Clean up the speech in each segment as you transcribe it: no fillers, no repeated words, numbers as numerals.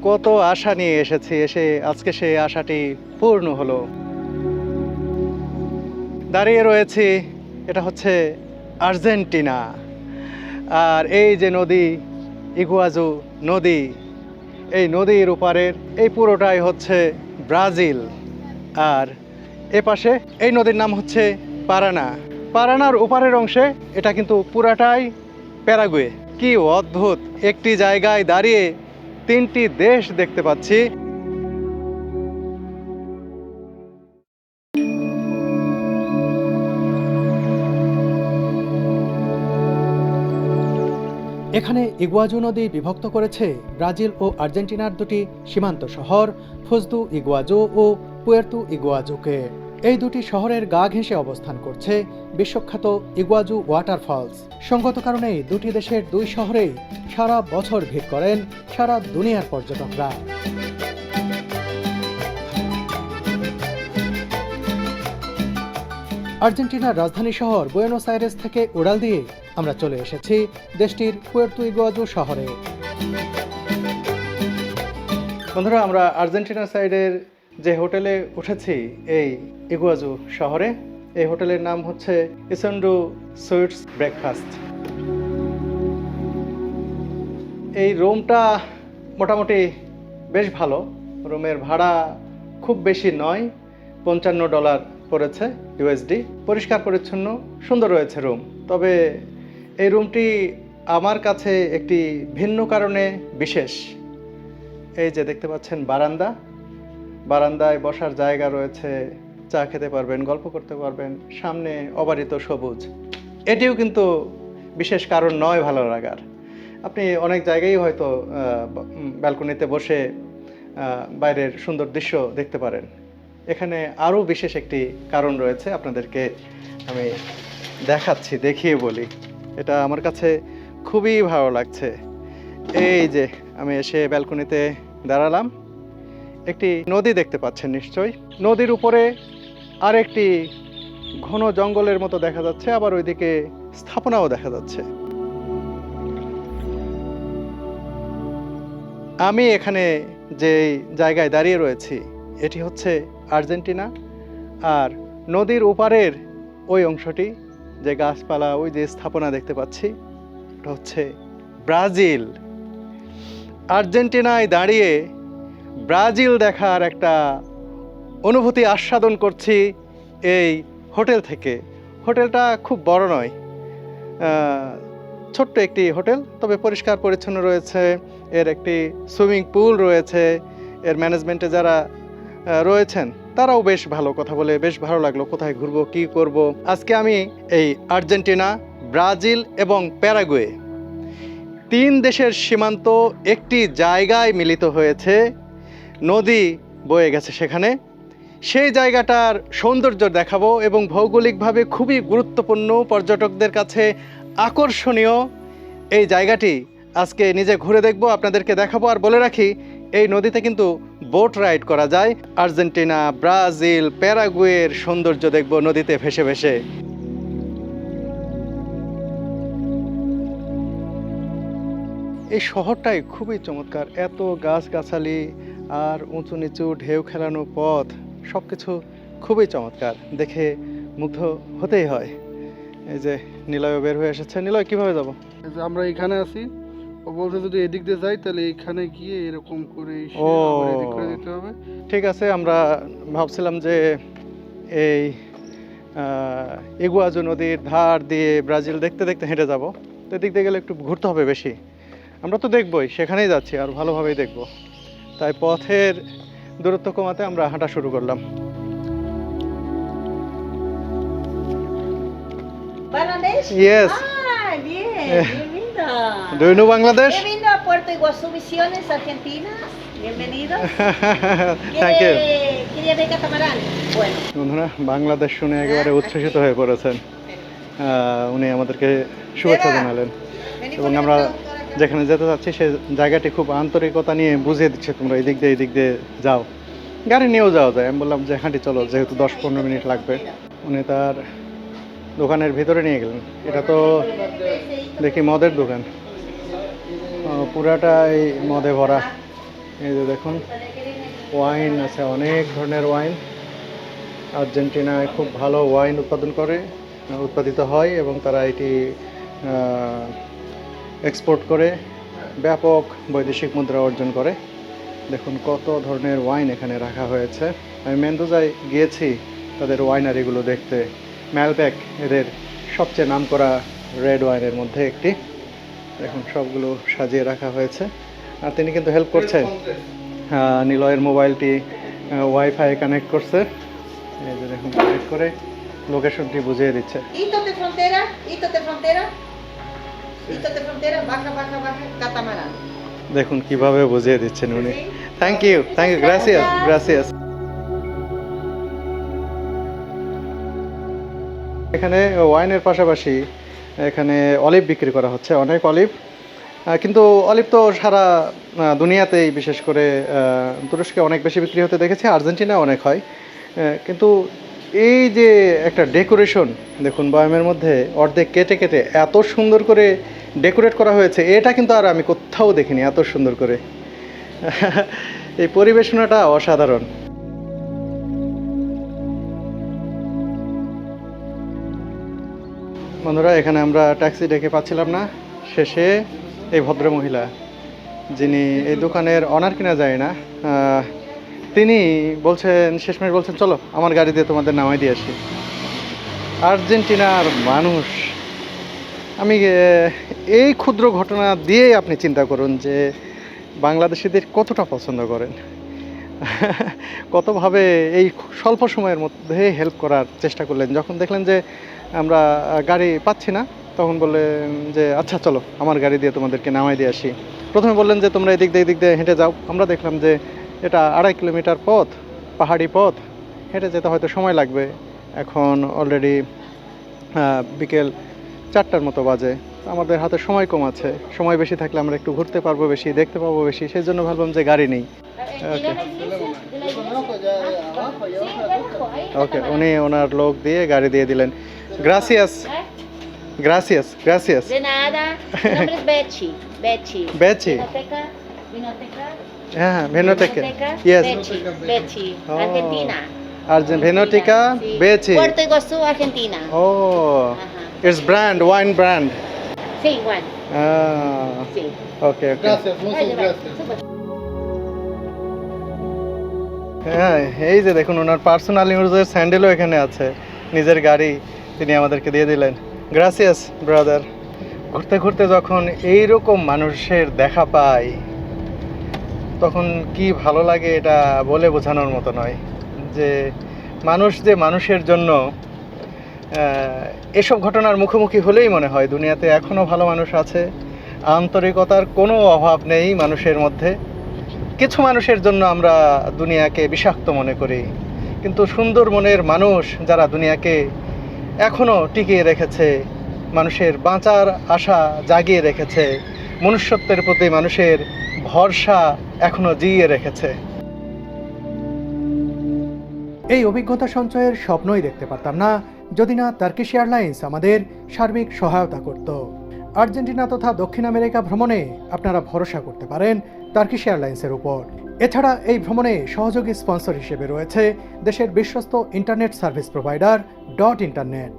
কত আশা নিয়ে এসেছি, আজকে সেই আশাটি পূর্ণ হলো। দাঁড়িয়ে রয়েছি, এটা হচ্ছে আর্জেন্টিনা। আর এই যে নদী, ইগুয়াজু নদী, এই নদীর ওপারের এই পুরোটাই হচ্ছে ব্রাজিল। আর এপাশে এই নদীর নাম হচ্ছে পারানা। পারানার ওপারের অংশে এটা কিন্তু পুরাটাই প্যারাগুয়ে। কি অদ্ভুত, একটি জায়গায় দাঁড়িয়ে তিনটি দেশ দেখতে পাচ্ছি। এখানে ইগুয়াজু নদী বিভক্ত করেছে ব্রাজিল ও আর্জেন্টিনার দুটি সীমান্ত শহর ফোজ দু ইগুয়াজু ও পুয়ের্তো ইগুয়াজুকে। এই দুটি শহরের গা ঘেঁষে অবস্থান করছে বিশ্বখ্যাত ইগুয়াজু ওয়াটারফলস। সঙ্গত কারণেই দুটি দেশের দুই শহরেই সারা বছর ভিড় করেন সারা দুনিয়ার পর্যটকরা। আর্জেন্টিনার রাজধানী শহর বুয়েনোস আইরেস থেকে উড়াল দিয়ে আমরা চলে এসেছি দেশটির পুয়ের্তো ইগুয়াজু শহরে। বন্ধুরা, আমরা আর্জেন্টিনা সাইডের যে হোটেলে উঠেছি এই ইগুয়াজু শহরে, এই হোটেলের নাম হচ্ছে ইসেন্ডু সুইটস ব্রেকফাস্ট। এই রুমটা মোটামুটি বেশ ভালো। রুমের ভাড়া খুব বেশি নয়, $55 পড়েছে ইউএসডি। পরিষ্কার পরিচ্ছন্ন, সুন্দর রয়েছে রুম। তবে এই রুমটি আমার কাছে একটি ভিন্ন কারণে বিশেষ। এই যে দেখতে পাচ্ছেন বারান্দা, বারান্দায় বসার জায়গা রয়েছে, চা খেতে পারবেন, গল্প করতে পারবেন, সামনে অবারিত সবুজ। এটিও কিন্তু বিশেষ কারণ নয় ভালো লাগার। আপনি অনেক জায়গায় হয়তো ব্যালকনিতে বসে বাইরের সুন্দর দৃশ্য দেখতে পারেন। এখানে আরও বিশেষ একটি কারণ রয়েছে, আপনাদেরকে আমি দেখাচ্ছি, দেখিয়ে বলি। এটা আমার কাছে খুবই ভালো লাগছে। এই যে আমি এসে ব্যালকনিতে দাঁড়ালাম, একটি নদী দেখতে পাচ্ছেন নিশ্চয়ই। নদীর উপরে আরেকটি ঘন জঙ্গলের মতো দেখা যাচ্ছে, আবার ওইদিকে স্থাপনাও দেখা যাচ্ছে। আমি এখানে যে জায়গায় দাঁড়িয়ে রয়েছি এটি হচ্ছে আর্জেন্টিনা। আর নদীর ওপারের ওই অংশটি, যে গাছপালা, ওই যে স্থাপনা দেখতে পাচ্ছি, এটা হচ্ছে ব্রাজিল। আর্জেন্টিনায় দাঁড়িয়ে ব্রাজিল দেখার একটা অনুভূতি আস্বাদন করছি এই হোটেল থেকে। হোটেলটা খুব বড় নয়, ছোট্ট একটি হোটেল, তবে পরিষ্কার পরিচ্ছন্ন রয়েছে। এর একটি সুইমিং পুল রয়েছে। এর ম্যানেজমেন্টে যারা রয়েছেন তারাও বেশ ভালো, কথা বলে বেশ ভালো লাগলো। কোথায় ঘুরবো, কি করব। আজকে আমি এই আর্জেন্টিনা, ব্রাজিল এবং প্যারাগুয়ে তিন দেশের সীমান্ত একটি জায়গায় মিলিত হয়েছে, নদী বয়ে গেছে সেখানে। সেই জায়গাটার সৌন্দর্য দেখাবো এবং ভৌগোলিকভাবে খুবই গুরুত্বপূর্ণ, পর্যটকদের কাছে আকর্ষণীয় এই জায়গাটি আজকে নিজে ঘুরে দেখব, আপনাদেরকে দেখাবো। আর বলে রাখি, এই নদীতে কিন্তু বোট রাইড করা যায়। আর্জেন্টিনা, ব্রাজিল, প্যারাগুয়ের সৌন্দর্য দেখব নদীতে ভেসে ভেসে। এই শহরটাই খুবই চমৎকার, এত গাছগাছালি আর উঁচু নিচু ঢেউ খেলানো পথ, সব কিছু খুবই চমৎকার, দেখে মুগ্ধ হতেই হয়। এই যে নিলয় বের হয়ে এসেছে। নিলয়, কিভাবে যাব? আমরা এখানে আছি, ও বলছে যদি এদিক দিয়ে যাই তাহলে এখানে গিয়ে এরকম করে এদিক করে দিতে হবে। ঠিক আছে, আমরা ভাবছিলাম যে এই ইগুয়াজু নদীর ধার দিয়ে ব্রাজিল দেখতে দেখতে হেঁটে যাব। তো এদিক দিয়ে গেলে একটু ঘুরতে হবে বেশি। আমরা তো দেখবই, সেখানেই যাচ্ছি, আর ভালোভাবেই দেখব। তাই পথের দূরত্ব কমাতে আমরা হাঁটা শুরু করলাম। Bangladesh? Yes. Ah, bien, bienvenido. Do you know Bangladesh? Bienvenido a Puerto Iguazú Misiones, Argentina. Bienvenido. Thank you. ¿Quiere ver catamarán? Bueno. বন্ধুরা, বাংলাদেশ শুনে একেবারে উচ্ছ্বসিত হয়ে পড়েছেন। উনি আমাদেরকে শুভেচ্ছা জানালেন এবং আমরা যেখানে যেতে চাচ্ছি সেই জায়গাটি খুব আন্তরিকতা নিয়ে বুঝিয়ে দিচ্ছে, তোমরা এদিক দিয়ে যাও, গাড়ি নিয়েও যাওয়া যায়। আমি বললাম যে হাঁটি চলো, যেহেতু 10-15 মিনিট লাগবে। উনি তার দোকানের ভিতরে নিয়ে গেলেন। এটা তো দেখি মদের দোকান, পুরাটাই মদে ভরা। এই যে দেখুন ওয়াইন আছে, অনেক ধরনের ওয়াইন। আর্জেন্টিনায় খুব ভালো ওয়াইন উৎপাদিত হয় এবং তারা এটি এক্সপোর্ট করে ব্যাপক বৈদেশিক মুদ্রা অর্জন করে। দেখুন কত ধরনের ওয়াইন এখানে রাখা হয়েছে। আমি মেন্দোজায় গিয়েছি তাদের ওয়াইনারিগুলো দেখতে। ম্যালবেক এদের সবচেয়ে নামকরা রেড ওয়াইনের মধ্যে একটি। দেখুন সবগুলো সাজিয়ে রাখা হয়েছে। আর তিনি কিন্তু হেল্প করছেন। নিলয়ের মোবাইলটি ওয়াইফাই কানেক্ট করছে, এই যে দেখুন কানেক্ট করে লোকেশনটি বুঝিয়ে দিচ্ছে। Hito de frontera, hito de frontera, hito de frontera, baja, catamarán. দেখুন কিভাবে বুঝিয়ে দিচ্ছেন উনি। থ্যাংক ইউ, গ্রাসিয়াস গ্রাসিয়াস। এখানে ওয়াইনের পাশাপাশি এখানে অলিভ বিক্রি করা হচ্ছে, অনেক অলিভ। কিন্তু অলিভ তো সারা দুনিয়াতেই, বিশেষ করে তুরস্কে অনেক বেশি বিক্রি হতে দেখেছি, আর্জেন্টিনা অনেক হয়। কিন্তু এই যে একটা ডেকোরেশন দেখুন, বয়ামের মধ্যে অর্ধেক কেটে কেটে এত সুন্দর করে ডেকোরেট করা হয়েছে, এটা কিন্তু আর আমি কোথাও দেখিনি এত সুন্দর করে। এই পরিবেশনাটা অসাধারণ। বন্ধুরা, এখানে আমরা ট্যাক্সি ডেকে পাচ্ছিলাম না। শেষে এই ভদ্রমহিলা, যিনি এই দোকানের অনার কিনা যায় না, তিনি বলছেন, শেষমেশ বলছেন চলো আমার গাড়ি দিয়ে তোমাদের নামাই দিয়ে আসি। আর্জেন্টিনার মানুষ, আমি এই ক্ষুদ্র ঘটনা দিয়েই আপনি চিন্তা করুন যে বাংলাদেশিদের কতটা পছন্দ করেন, কতভাবে এই স্বল্প সময়ের মধ্যে হেল্প করার চেষ্টা করলেন। যখন দেখলেন যে আমরা গাড়ি পাচ্ছি না, তখন বললেন যে আচ্ছা চলো আমার গাড়ি দিয়ে তোমাদেরকে নামাই দিয়ে আসি। প্রথমে বললেন যে তোমরা এদিক দিয়ে হেঁটে যাও। আমরা দেখলাম যে এটা 2.5 কিলোমিটার পথ, পাহাড়ি পথ, হেঁটে যেতে হয়তো সময় লাগবে। এখন অলরেডি বিকেল 4টার মতো বাজে, আমাদের হাতে সময় কম আছে। সময় বেশি থাকলে আমরা একটু ঘুরতে পারবো বেশি, দেখতে পাবো বেশি, সেই জন্য ভাবলাম যে গাড়ি নেই। ওকে, উনি ওনার লোক দিয়ে গাড়ি দিয়ে দিলেন। Gracias gracias gracias. De nada, mi nombre es Betty. Betty. Betty. Vinoteca. হ্যাঁ, Vinoteca. Yes, Betty. Oh. Argentina. Vinoteca Sí. Betty. Puerto Iguazú, Argentina. ও, Ajá. It's brand, wine brand. Sí, bueno. Sí. Okay okay. গ্রাসিয়াস, মুসুম Vaya, vaya. গ্রাসিয়াস। Súper. হ্যাঁ, এই যে দেখুন ওনার personal ইউজের স্যান্ডেলও এখানে আছে, নিজের গাড়ি তিনি আমাদেরকে দিয়ে দিলেন। Gracias brother. ঘুরতে ঘুরতে যখন এইরকম মানুষের দেখা পাই, তখন কি ভালো লাগে এটা বলে বোঝানোর মতো নয়। যে মানুষের জন্য এসব ঘটনার মুখোমুখি হলেই মনে হয় দুনিয়াতে এখনও ভালো মানুষ আছে, আন্তরিকতার কোনো অভাব নেই মানুষের মধ্যে। কিছু মানুষের জন্য আমরা দুনিয়াকে বিষাক্ত মনে করি, কিন্তু সুন্দর মনের মানুষ যারা দুনিয়াকে এখনও টিকিয়ে রেখেছে, মানুষের বাঁচার আশা জাগিয়ে রেখেছে, মনুষ্যত্বের প্রতি মানুষের ভরসা এখনও জিইয়ে রেখেছে। এই অভিজ্ঞতা সঞ্চয়ের স্বপ্নই দেখতে পারতাম না যদি না টার্কিশ এয়ারলাইন্স আমাদের সার্বিক সহায়তা করত। আর্জেন্টিনা তথা দক্ষিণ আমেরিকা ভ্রমণে আপনারা ভরসা করতে পারেন টার্কিশ এয়ারলাইন্সের উপর। এছাড়া এই ভ্রমণে সহযোগী স্পন্সর হিসেবে রয়েছে দেশের বিশ্বস্ত internet service provider dot internet.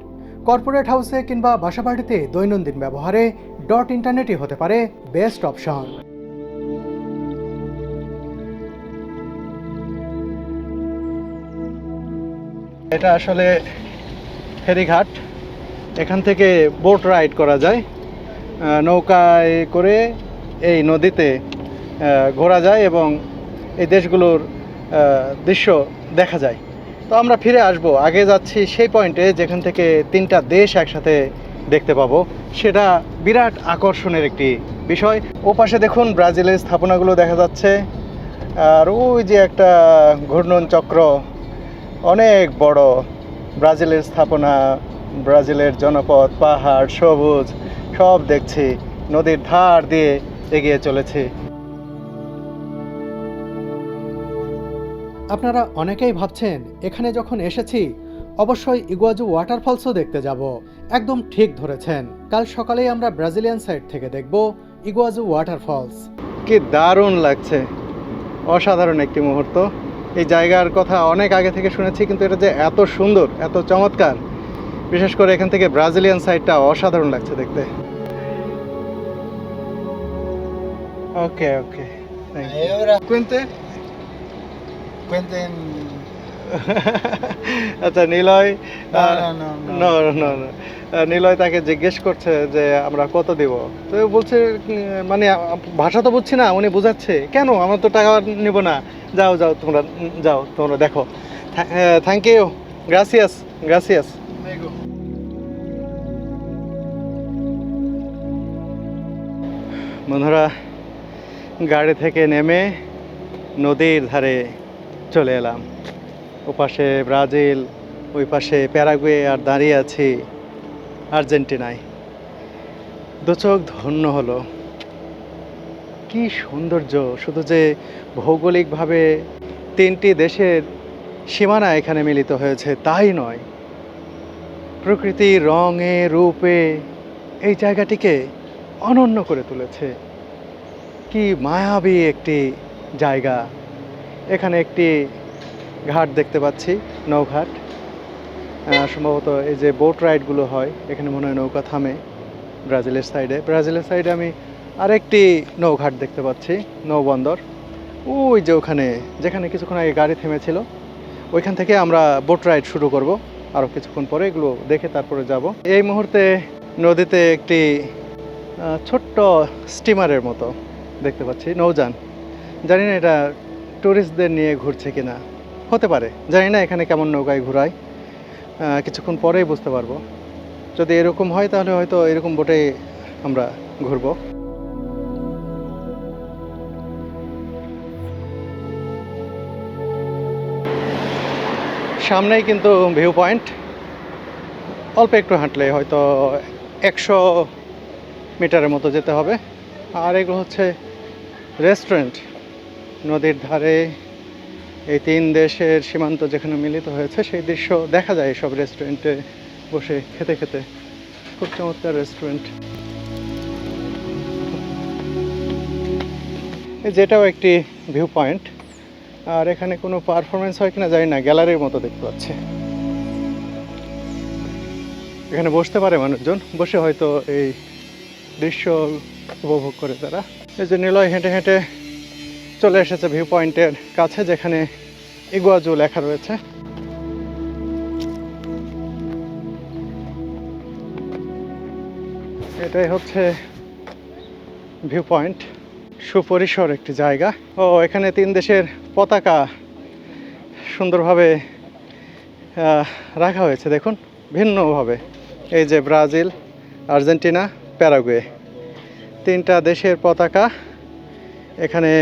Corporate হাউসে কিংবা বাসাবাড়িতে দৈনন্দিন ব্যবহারে ডট ইন্টারনেটই হতে পারে বেস্ট অপশন। এটা আসলে ফেরিঘাট, এখান থেকে বোট রাইড করা যায়, নৌকায় করে এই নদীতে ঘোরা যায় এবং এই দেশগুলোর দৃশ্য দেখা যায়। তো আমরা ফিরে আসব, আগে যাচ্ছি সেই পয়েন্টে যেখান থেকে 3টা দেশ একসাথে দেখতে পাবো। সেটা বিরাট আকর্ষণের একটি বিষয়। ও পাশে দেখুন ব্রাজিলের স্থাপনাগুলো দেখা যাচ্ছে, আর ওই যে একটা ঘূর্ণন চক্র, অনেক বড় ব্রাজিলের স্থাপনা, ব্রাজিলের জনপদ, পাহাড়, সবুজ সব দেখছি, নদীর ধার দিয়ে এগিয়ে চলেছি। আপনারা অনেকেই ভাবছেন এখানে যখন এসেছি অবশ্যই ইগুয়াজু ওয়াটারফলসও দেখতে যাব। একদম ঠিক ধরেছেন, কাল সকালেই আমরা ব্রাজিলিয়ান সাইড থেকে দেখব ইগুয়াজু ওয়াটারফলস। কি দারুণ লাগছে, অসাধারণ একটি মুহূর্ত। এই জায়গার কথা অনেক আগে থেকে শুনেছি, কিন্তু এটা যে এত সুন্দর, এত চমৎকার, বিশেষ করে এখান থেকে ব্রাজিলিয়ান সাইডটা অসাধারণ লাগছে দেখতে। ওকে ওকে, কুয়েন্তে আচ্ছা নিলয়, no. নিলয় তাকে জিজ্ঞেস করছে যে আমরা কত দিব, তো ও বলছে মানে ভাষা তো বুঝছি না, উনি বোঝাচ্ছে কেন আমরা তো টাকা নিব না, যাও যাও তোমরা, যাও তোমরা দেখো। থ্যাংক ইউ, গ্রাসিয়াস গ্রাসিয়াস। বন্ধুরা, গাড়ি থেকে নেমে নদীর ধারে চলে এলাম। ওপাশে ব্রাজিল, ওই পাশে প্যারাগুয়ে, আর দাঁড়িয়ে আছি আর্জেন্টিনায়। দু চোখ ধন্য হলো। কি সৌন্দর্য! শুধু যে ভৌগোলিকভাবে তিনটি দেশের সীমানা এখানে মিলিত হয়েছে তাই নয়, প্রকৃতির রঙে রূপে এই জায়গাটিকে অনন্য করে তুলেছে। কি মায়াবী একটি জায়গা! এখানে একটি ঘাট দেখতে পাচ্ছি, নৌঘাট। সম্ভবত এই যে বোট রাইডগুলো হয় এখানে মনে হয় নৌকা থামে ব্রাজিলের সাইডে আমি আরেকটি নৌঘাট দেখতে পাচ্ছি, নৌবন্দর। ওই যে ওখানে যেখানে কিছুক্ষণ আগে গাড়ি থেমেছিল, ওইখান থেকে আমরা বোট রাইড শুরু করব আরও কিছুক্ষণ পরে, এগুলো দেখে তারপরে যাব। এই মুহূর্তে নদীতে একটি ছোট্ট স্টিমারের মতো দেখতে পাচ্ছি, নৌযান। জানি না এটা ট্যুরিস্টদের নিয়ে ঘুরছে কিনা, হতে পারে, জানি না এখানে কেমন নৌকায় ঘোরায়, কিছুক্ষণ পরেই বুঝতে পারবো। যদি এরকম হয় তাহলে হয়তো এরকম বোটে আমরা ঘুরবো। সামনেই কিন্তু ভিউ পয়েন্ট, অল্প একটু হাঁটলে হয়তো 100 মিটারের মতো যেতে হবে। আর এগুলো হচ্ছে রেস্টুরেন্ট, নদীর ধারে এই তিন দেশের সীমান্ত যেখানে মিলিত হয়েছে সেই দৃশ্য দেখা যায় সব রেস্টুরেন্টে বসে খেতে খেতে। খুব চমৎকার রেস্টুরেন্ট। যেটাও একটি ভিউ পয়েন্ট, আর এখানে কোনো পারফরমেন্স হয় কিনা জানি না, গ্যালারির মতো দেখতে পাচ্ছে। এখানে বসতে পারে মানুষজন, বসে হয়তো এই দৃশ্য উপভোগ করে তারা। এই যে নিলয় হেঁটে হেঁটে চলে এসেছে ভিউ পয়েন্টের কাছে, যেখানে ইগুয়াজু লেখা রয়েছে। এটাই হচ্ছে ভিউ পয়েন্ট। সুপরিসর একটি জায়গা। ও এখানে তিন দেশের পতাকা সুন্দরভাবে রাখা হয়েছে, দেখুন ভিন্নভাবে। এই যে ব্রাজিল, আর্জেন্টিনা, প্যারাগুয়ে, তিনটা দেশের পতাকা এখানে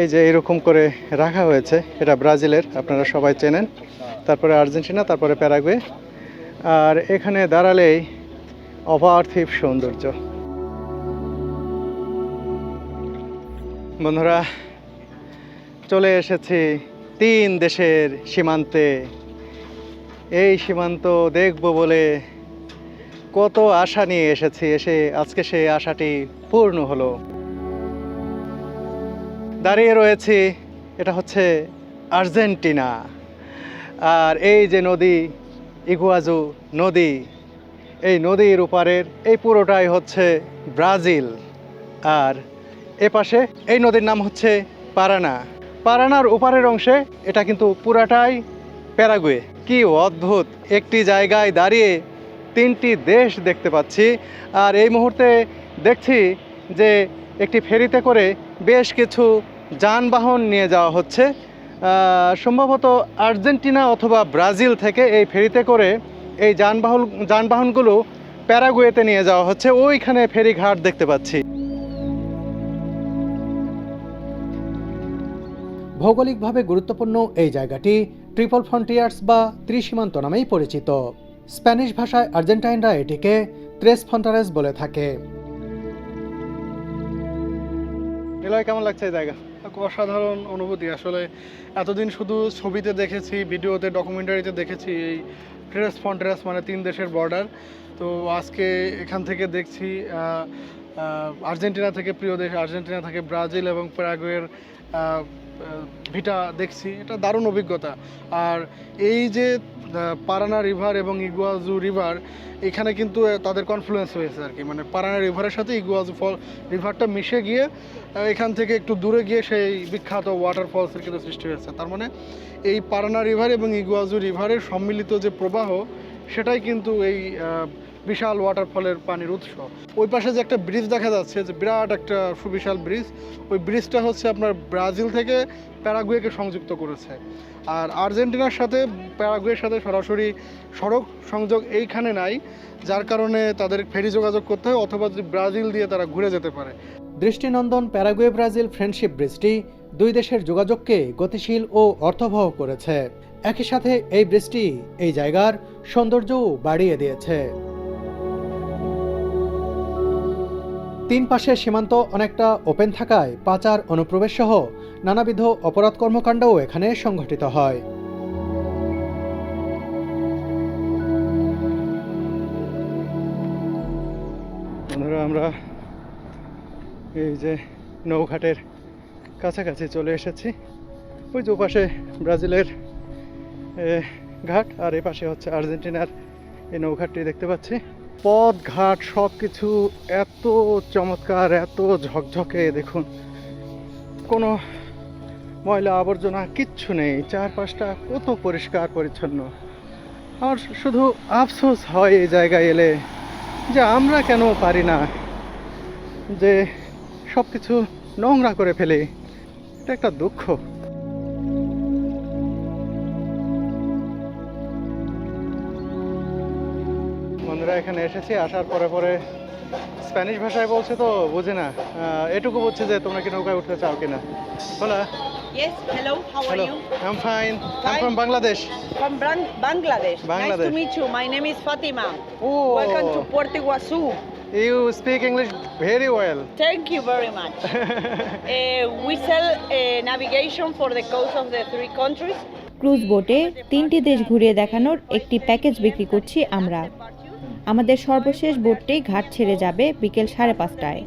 এই যে এরকম করে রাখা হয়েছে। এটা ব্রাজিলের, আপনারা সবাই চেনেন, তারপরে আর্জেন্টিনা, তারপরে প্যারাগুয়ে। আর এখানে দাঁড়ালেই অপার্থিব সৌন্দর্য। বন্ধুরা, চলে এসেছি তিন দেশের সীমান্তে। এই সীমান্ত দেখব বলে কত আশা নিয়ে এসেছি, আজকে সেই আশাটি পূর্ণ হলো। দাঁড়িয়ে রয়েছি, এটা হচ্ছে আর্জেন্টিনা। আর এই যে নদী, ইগুয়াজু নদী, এই নদীর ওপারের এই পুরোটাই হচ্ছে ব্রাজিল। আর এপাশে এই নদীর নাম হচ্ছে পারানা। পারানার ওপারের অংশে এটা কিন্তু পুরাটাই প্যারাগুয়ে। কি অদ্ভুত! একটি জায়গায় দাঁড়িয়ে তিনটি দেশ দেখতে পাচ্ছি। আর এই মুহূর্তে দেখছি যে একটি ফেরিতে করে বেশ কিছু যানবাহন নিয়ে যাওয়া হচ্ছে, সম্ভবত আর্জেন্টিনা অথবা ব্রাজিল থেকে এই ফেরিতে করে এই যানবাহনগুলো প্যারাগুয়েতে নিয়ে যাওয়া হচ্ছে। ওইখানে ফেরিঘাট দেখতে পাচ্ছি। ভৌগোলিকভাবে গুরুত্বপূর্ণ এই জায়গাটি ট্রিপল ফ্রন্টিয়ার্স বা ত্রিসীমান্ত নামেই পরিচিত। স্প্যানিশ ভাষায় আর্জেন্টাইনরা এটিকে ত্রেস ফ্রন্টারেস বলে থাকে। কেমন লাগছে এই জায়গা? অসাধারণ অনুভূতি। আসলে এতদিন শুধু ছবিতে দেখেছি, ভিডিওতে, ডকুমেন্টারিতে দেখেছি এই ট্রেস ফ্রন্টারেস মানে তিন দেশের বর্ডার। তো আজকে এখান থেকে দেখছি আর্জেন্টিনা থেকে প্রিয় দেশ আর্জেন্টিনা থেকে ব্রাজিল এবং প্যারাগুয়ের ভিটা দেখছি, এটা দারুণ অভিজ্ঞতা। আর এই যে পারানা রিভার এবং ইগুয়াজু রিভার, এখানে কিন্তু তাদের কনফ্লুয়েন্স হয়েছে আর কি, মানে পারানা রিভারের সাথে ইগুয়াজু রিভারটা মিশে গিয়ে এখান থেকে একটু দূরে গিয়ে সেই বিখ্যাত ওয়াটারফলসের কিন্তু সৃষ্টি হয়েছে। তার মানে এই পারানা রিভার এবং ইগুয়াজু রিভারের সম্মিলিত যে প্রবাহ, সেটাই কিন্তু এই বিশাল ওয়াটারফলের পানির উৎস। ওই পাশে যে একটা ব্রিজ দেখা যাচ্ছে, যে বিরাট একটা সুবিশাল ব্রিজ, ওই ব্রিজটা হচ্ছে আপনার ব্রাজিল থেকে প্যারাগুয়েকে সংযুক্ত করেছে। আর আর্জেন্টিনার সাথে প্যারাগুয়ের সাথে সরাসরি সড়ক সংযোগ এইখানে নাই, যার কারণে তাদের ফেরি যোগাযোগ করতে হয়, অথবা যদি ব্রাজিল দিয়ে তারা ঘুরে যেতে পারে। দৃষ্টিনন্দন প্যারাগুয়ে ব্রাজিল ফ্রেন্ডশিপ ব্রিজটি দুই দেশের যোগাযোগকে গতিশীল ও অর্থবহ করেছে। একই সাথে এই ব্রিজটি এই জায়গার সৌন্দর্যও বাড়িয়ে দিয়েছে। তিন পাশে সীমান্ত অনেকটা ওপেন থাকায় পাচার, অনুপ্রবেশ সহ নানাবিধ অপরাধ কর্মকাণ্ডও এখানে সংঘটিত হয়। বন্ধুরা, আমরা এই যে নৌঘাটের কাছাকাছি চলে এসেছি। ওই যে ওপাশে ব্রাজিলের ঘাট, আর এ পাশে হচ্ছে আর্জেন্টিনার এই নৌঘাটটি দেখতে পাচ্ছি। পথ ঘাট সব কিছু এত চমৎকার, এত ঝকঝকে, দেখুন কোনো ময়লা আবর্জনা কিচ্ছু নেই, চারপাশটা কত পরিষ্কার পরিচ্ছন্ন। আমার শুধু আফসোস হয় এই জায়গায় এলে যে আমরা কেন পারি না যে সব কিছু নোংরা করে ফেলি। এটা একটা দুঃখ। বন্ধুরা, এখানে এসেছি, আসার পরে পরে স্প্যানিশ ভাষায় বলছে তো বুঝি না, এটুকু বলছে যে তোমরা কি নৌকায় উঠতে চাও কিনা। হোলা। Yes, hello, how are hello, you? I am fine, I am from Bangladesh. From Bangladesh. Nice Bangladesh. to meet you. My name is Fatima. Oh. Welcome to Puerto Iguazu. You speak English very well. Thank you very much. We sell navigation for the coast of the three countries. Cruise বোটে 3টি দেশ ঘুরিয়ে দেখানোর একটি package বিক্রি করছি আমরা। আমাদের সর্বশেষ বোটটি ঘাট ছেড়ে যাবে বিকেল 5:30টায়।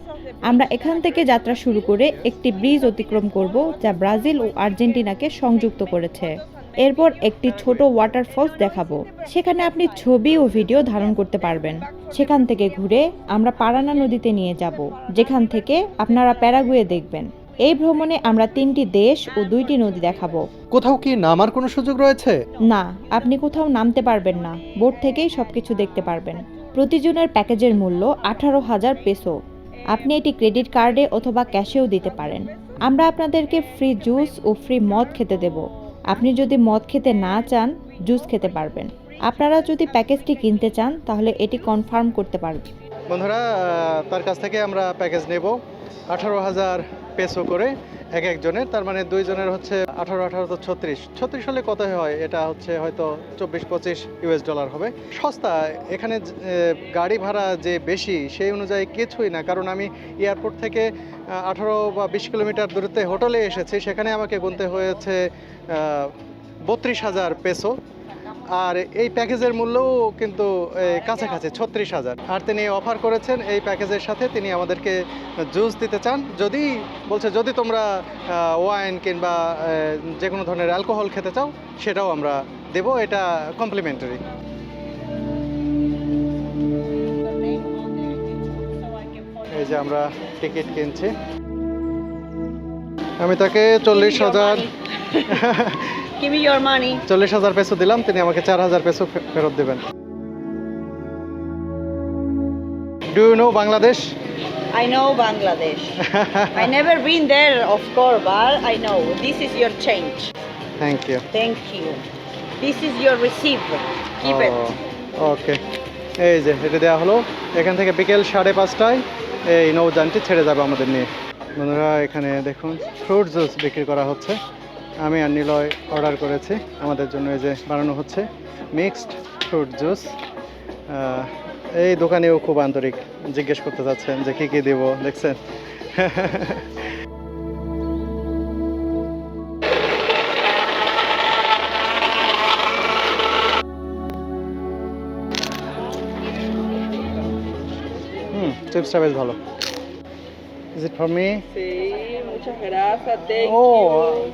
আমরা এখান থেকে যাত্রা শুরু করে একটি ব্রিজ অতিক্রম করব, যা ব্রাজিল ও আর্জেন্টিনাকে সংযুক্ত করেছে। এরপর একটি ছোট ওয়াটারফলস দেখাবো, সেখানে আপনি ছবি ও ভিডিও ধারণ করতে পারবেন। সেখান থেকে ঘুরে আমরা পারানা নদীতে নিয়ে যাব, যেখান থেকে আপনারা প্যারাগুয়ে দেখবেন। এই ভ্রমণে আমরা 3টি দেশ ও 2টি নদী দেখাবো। কোথাও কি নামার কোনো সুযোগ রয়েছে? না, আপনি কোথাও নামতে পারবেন না, বোট থেকেই সবকিছু দেখতে পারবেন। প্রতিজনের প্যাকেজের মূল্য 18,000 পেসো। আপনি এটি ক্রেডিট কার্ডে অথবা ক্যাশেও দিতে পারেন। আমরা আপনাদেরকে ফ্রি জুস ও ফ্রি মদ খেতে দেব। আপনি যদি মদ খেতে না চান, জুস খেতে পারবেন। আপনারা যদি প্যাকেজটি কিনতে চান, তাহলে এটি কনফার্ম করতে পারবেন। বন্ধুরা, তার কাছ থেকে আমরা প্যাকেজ নেব 18,000 পেসো করে এক একজনের। তার মানে 2 জনের হচ্ছে 18 তো 36 হলে কত হয়? এটা হচ্ছে হয়তো 24-25 US ডলার হবে। সস্তা। এখানে গাড়ি ভাড়া যে বেশি সেই অনুযায়ী কিছুই না, কারণ আমি এয়ারপোর্ট থেকে 18 বা 20 কিলোমিটার দূরত্বে হোটেলে এসেছি, সেখানে আমাকে গুনতে হয়েছে 32,000 পেসো। আর এই প্যাকেজের মূল্যও কিন্তু কাছাকাছি 36,000। আর তিনি অফার করেছেন এই প্যাকেজের সাথে তিনি আমাদেরকে জুস দিতে চান, যদি তোমরা ওয়াইন কিংবা যে কোনো ধরনের অ্যালকোহল খেতে চাও, সেটাও আমরা দেব, এটা কমপ্লিমেন্টারি। এই যে আমরা টিকিট কিনছি। আমি তাকে 40,000 Give me your money. 40,000 peso দিলাম, তিনি আমাকে 4,000 পেসো ফেরত দেবেন। Do you know Bangladesh? I know Bangladesh. I never been there, of course, but I know. This is your change. Thank you. Thank you. This is your receipt. Keep it. Okay, এই যে এটা দেওয়া হলো। এখান থেকে বিকেল 5:30টায় এই নৌযানটি ছেড়ে যাবে আমাদের নিয়ে। বন্ধুরা, এখানে দেখুন ফ্রুট জুস বিক্রি করা হচ্ছে। আমি আর নিলয় অর্ডার করেছি, আমাদের জন্য এই যে বানানো হচ্ছে মিক্সড ফ্রুট জুস। এই দোকানেও খুব আন্তরিক, জিজ্ঞেস করতে চাচ্ছেন যে কী কী দেবো, দেখছেন। চিপসটা বেশ ভালো। Is it for me? Sí, muchas gracias. Thank Oh. you.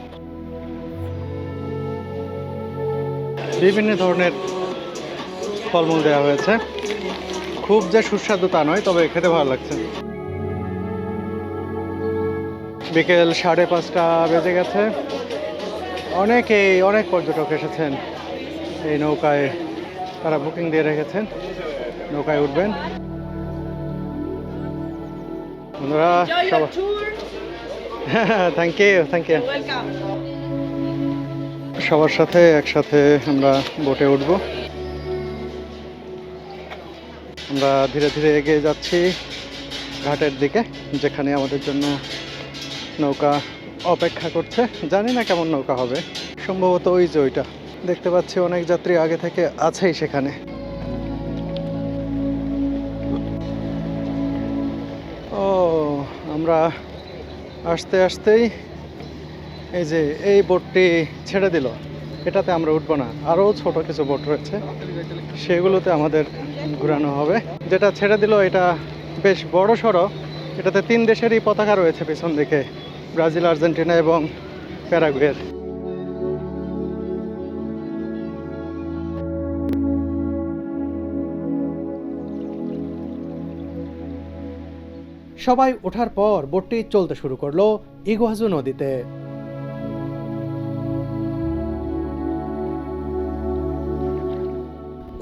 বিভিন্ন ধরনের ফলমূল দেওয়া হয়েছে, খুব যে সুস্বাদু তা নয়, তবে খেতে ভালো লাগছে। বিকেল 5:30 বেজে গেছে। অনেক পর্যটক এসেছেন এই নৌকায়, তারা বুকিং দিয়ে রেখেছেন, নৌকায় উঠবেন। বন্ধুরা Enjoy your tour. Thank you Welcome. সবার সাথে একসাথে আমরা বোটে উঠব। আমরা ধীরে ধীরে এগিয়ে যাচ্ছি ঘাটের দিকে, যেখানে আমাদের জন্য নৌকা অপেক্ষা করছে। জানি না কেমন নৌকা হবে, সম্ভবত ওই যে ওইটা দেখতে পাচ্ছি, অনেক যাত্রী আগে থেকে আছেই সেখানে। ও, আমরা আসতে আসতেই এই যে এই বোটটি ছেড়ে দিল, এটাতে আমরা উঠবো না, আরও ছোট কিছু বোট রয়েছে, সেগুলোতে আমাদের ঘোরানো হবে। যেটা ছেড়ে দিল এটা বেশ বড় সড়ো, এটাতে 3 দেশেরই পতাকা রয়েছে পেছন দিকে, ব্রাজিল, আর্জেন্টিনা এবং প্যারাগুয়ের। সবাই ওঠার পর বোটটি চলতে শুরু করলো ইগুয়াজু নদীতে।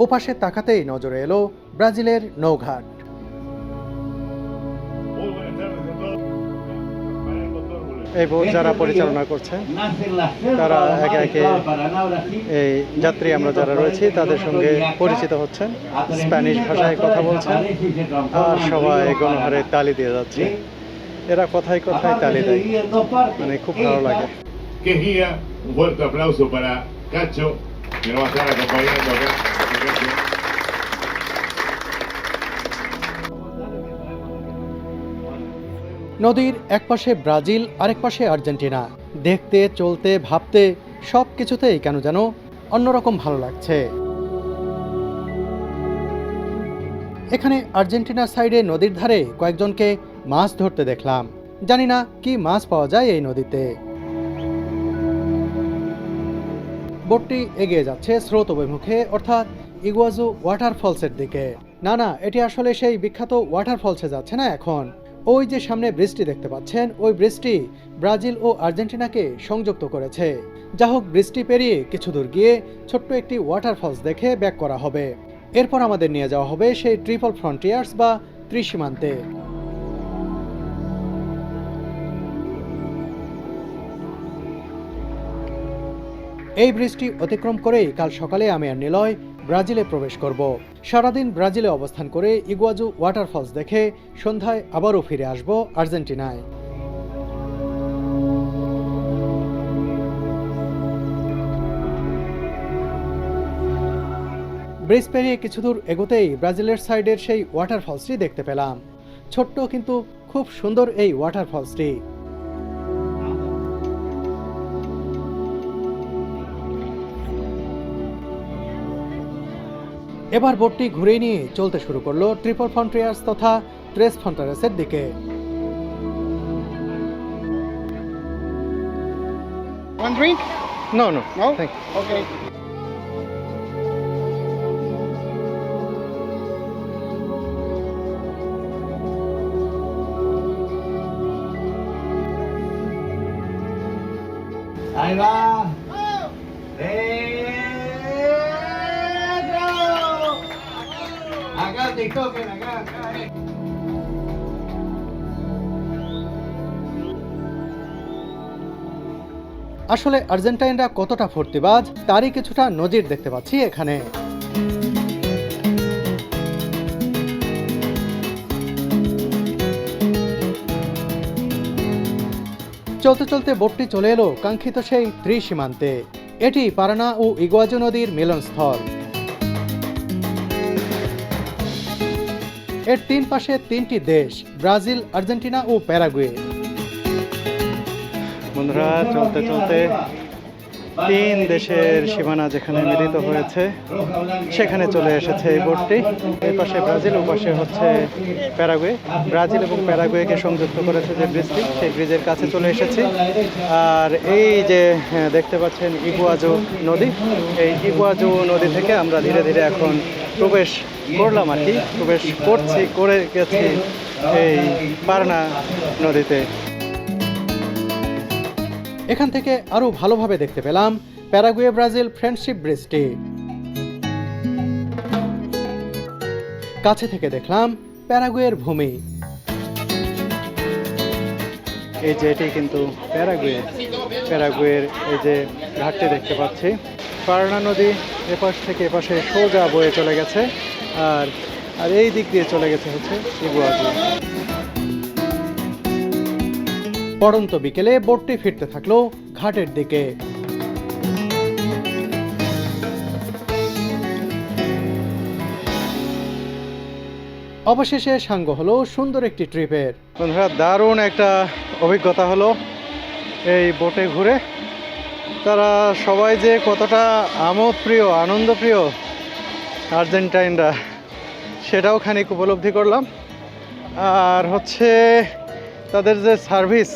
ওপাশে তাকাতেই নজরে এলো ব্রাজিলের নৌঘাট। এই বোট যারা পরিচালনা করছেন তারা একে একে এই যাত্রী আমরা যারা রয়েছি তাদের সঙ্গে পরিচিত হচ্ছেন, স্প্যানিশ ভাষায় কথা বলছেন, আর সবাই গণহারে তালি দিয়ে যাচ্ছে। এরা কথায় কথায় তালি দেয়, মানে খুব ভালো লাগে। Que guía, un fuerte aplauso para Cacho, que nos va a estar acompañando acá. নদীর এক পাশে ব্রাজিল, আরেক পাশে আর্জেন্টিনা। দেখতে, চলতে, ভাবতে সব কিছুতেই কেন যেন অন্যরকম ভালো লাগছে। এখানে আর্জেন্টিনার সাইডে নদীর ধারে কয়েকজনকে মাছ ধরতে দেখলাম। জানি না কি মাছ পাওয়া যায় এই নদীতে। বোটটি এগিয়ে যাচ্ছে স্রোত অভিমুখে, অর্থাৎ ইগুয়াজু ওয়াটারফলসের দিকে। না, এটি আসলে সেই বিখ্যাত ওয়াটারফলসে যাচ্ছে না এখন। ওই যে সামনে ব্রিজটি দেখতে পাচ্ছেন, ওই ব্রিজটি ব্রাজিল ও আর্জেন্টিনাকে সংযুক্ত করেছে। যা হোক, ব্রিজটি পেরিয়ে কিছু দূর গিয়ে ছোট্ট একটি ওয়াটারফলস দেখে ব্যাক করা হবে। এরপর আমাদের নিয়ে যাওয়া হবে সেই ট্রিপল ফ্রন্টিয়ার্স বা ত্রিসীমান্তে। এই ব্রিজটি অতিক্রম করেই কাল সকালে আমি আর নিলয় ব্রাজিলে প্রবেশ করব। সারাদিন ব্রাজিলে অবস্থান করে ইগুয়াজু ওয়াটারফলস দেখে সন্ধ্যায় আবারও ফিরে আসব আর্জেন্টিনায়। ব্রিজ পেরিয়ে কিছু দূর এগোতেই ব্রাজিলের সাইডের সেই ওয়াটারফলসটি দেখতে পেলাম। ছোট্ট কিন্তু খুব সুন্দর এই ওয়াটারফলসটি। এবার বোটটি ঘুরে নিয়ে চলতে শুরু করলো ট্রিপল ফ্রন্টিয়ার্স তথা ট্রেস ফ্রন্টারেসের দিকে। One drink? No, No? thank you. Okay. Ahí va. Acá te toquen, acá. আসলে আর্জেন্টাইনরা কতটা ফুর্তিবাজ তারই কিছুটা নজির দেখতে পাচ্ছি এখানে। চলতে চলতে বোটটি চলে এলো কাঙ্ক্ষিত সেই ত্রিসীমান্তে। এটি পারানা ও ইগুয়াজু নদীর মিলনস্থল। এর 3 পাশে 3টি দেশ, ব্রাজিল, আর্জেন্টিনা ও প্যারাগুয়ে। বন্ধুরা, চলতে চলতে তিন দেশের সীমানা যেখানে মিলিত হয়েছে সেখানে চলে এসেছে এই বোটটি। এই পাশে ব্রাজিল, ও পাশে হচ্ছে প্যারাগুয়ে। ব্রাজিল এবং প্যারাগুয়েকে সংযুক্ত করেছে যে ব্রিজটি, সেই ব্রিজের কাছে চলে এসেছি। আর এই যে দেখতে পাচ্ছেন ইগুয়াজু নদী, এই ইগুয়াজু নদী থেকে আমরা ধীরে ধীরে এখন প্রবেশ করলাম আর কি, করে গেছি এই পারানা নদীতে। এখান থেকে আরও ভালোভাবে দেখতে পেলাম প্যারাগুয়ে ব্রাজিল ফ্রেন্ডশিপ ব্রিজটি। কাছে থেকে দেখলাম প্যারাগুয়ের ভূমি। এই যে এটি কিন্তু প্যারাগুয়ের এই যে ঘাটটি দেখতে পাচ্ছি। পারানা নদী এপাশ থেকে এপাশে সোজা বয়ে চলে গেছে, আর এই দিক দিয়ে চলে গেছে হচ্ছে ইগুয়াজু। পড়ন্ত বিকেলে বোটটি ফিরতে থাকলো ঘাটের দিকে। অবশেষে সাঙ্গ হলো সুন্দর একটি ট্রিপের। বন্ধুরা, দারুণ একটা অভিজ্ঞতা হলো এই বোটে ঘুরে। তারা সবাই যে কতটা আমোদপ্রিয়, আনন্দপ্রিয় আর্জেন্টাইনরা, সেটাও খানিক উপলব্ধি করলাম। আর হচ্ছে তাদের যে সার্ভিস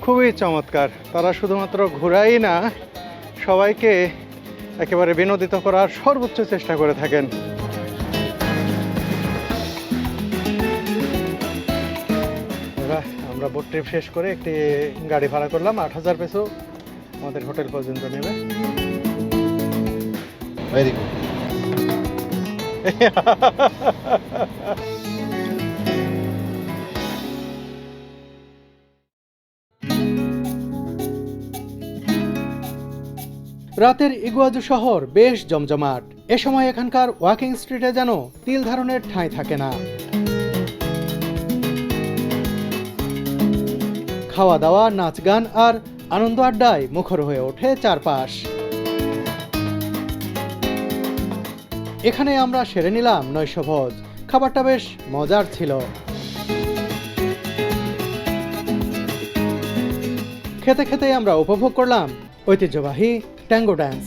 খুবই চমৎকার। তারা শুধুমাত্র ঘোরাই না, সবাইকে একেবারে বিনোদিত করার সর্বোচ্চ চেষ্টা করে থাকেন। আমরা বোট ট্রিপ শেষ করে একটি গাড়ি ভাড়া করলাম। 8,000 পেসো আমাদের হোটেল পর্যন্ত নেবে। Very good. রাতের ইগুয়াজু শহর বেশ জমজমাট। এ সময় এখানকার ওয়াকিং স্ট্রিটে যেন তিল ধারণের ঠাঁই থাকে না। খাওয়া দাওয়া, নাচ গান আর আনন্দ আড্ডায় মুখর হয়ে ওঠে চারপাশ। এখানে আমরা সেরে নিলাম নৈশভোজ। খাবারটা বেশ মজার ছিল। খেতে খেতে আমরা উপভোগ করলাম ঐতিহ্যবাহী ট্যাঙ্গো ড্যান্স।